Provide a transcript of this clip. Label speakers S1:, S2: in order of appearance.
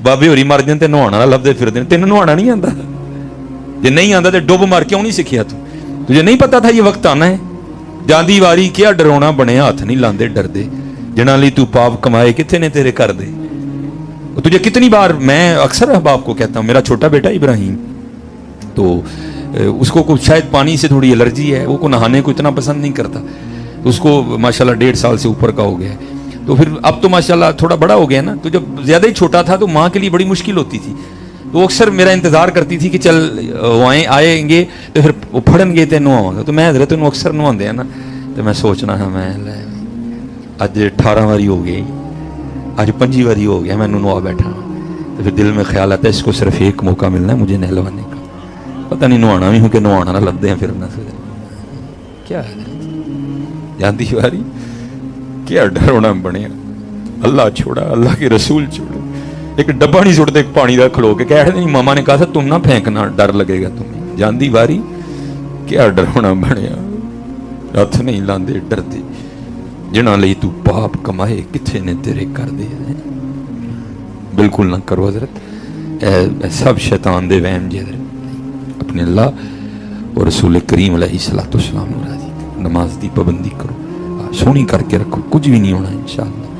S1: ਬਾਬੇ ਹੋਰੀ ਮਰ ਜਾਣ ਤੇ ਨਹਾਉਣ ਵਾਲਾ ਲੱਭਦੇ ਫਿਰਦੇ ਨੇ, ਤੈਨੂੰ ਨਹਾਉਣਾ ਨਹੀਂ ਆਉਂਦਾ? ਜੇ ਨਹੀਂ ਆਉਂਦਾ ਤੇ ਡੁੱਬ ਮਰ ਕਿਉਂ ਨਹੀਂ ਸਿੱਖਿਆ ਤੂੰ? ਤੁਝੇ ਨਹੀਂ ਪਤਾ ਥਾ ਇਹ ਵਕਤ ਆਣਾ ਹੈ? ਜਾਂਦੀ ਵਾਰੀ ਕਿਆ ਡਰਾਉਣਾ ਬਣਿਆ, ਹੱਥ नहीं ਲਾਂਦੇ ਡਰਦੇ, जिन्हां ਲਈ तू पाप कमाए कितने ने तेरे कर दे। तुझे कितनी बार, मैं अक्सर अहबाब को कहता हूँ, मेरा छोटा बेटा इब्राहिम, तो उसको कुछ शायद पानी से थोड़ी एलर्जी है, वो को नहाने को इतना पसंद नहीं करता, तो उसको माशाल्लाह 1.5 साल से ऊपर का हो गया है। तो फिर अब तो माशाल्लाह थोड़ा बड़ा हो गया ना, तो जब ज़्यादा ही छोटा था तो माँ के लिए बड़ी मुश्किल होती थी, तो अक्सर मेरा इंतज़ार करती थी कि चल आएंगे तो फिर वो फड़नगे तो नहावांगा। तो मैं हजरत अक्सर नहाते हैं ना, तो मैं सोचना हाँ मैं अज 18 बारी हो गई, अज 5 बारी हो गया मैं नहा बैठा। तो फिर दिल में ख्याल आता है इसको सिर्फ एक मौका मिलना है मुझे नहलवाने का, पता नहीं नहाना भी हूँ कि नहाना ना लभदे हैं फिरना से क्या है जाती बारी क्या डर होना बने। अल्लाह छोड़ा, अल्लाह के रसूल छोड़े, एक डब्बा नहीं सुटते पानी का खलो के, कह नहीं मामा ने कहा था तुम ना फेंकना, डर लगेगा तुम्हें। जाती बारी क्या डर होना बने, हथ नहीं लांदे डरते, जिन्हां लई तू पाप कमाए किथे ने तेरे कर दे। बिल्कुल ना करो हजरत, सब शैतान दे वहम जे अपने अल्लाह और रसूल करीम अलैहिस्सलातु वस्सलाम राजी। नमाज दी पाबंदी करो, सोहनी करके रखो, कुछ भी नहीं होना इंशाअल्लाह।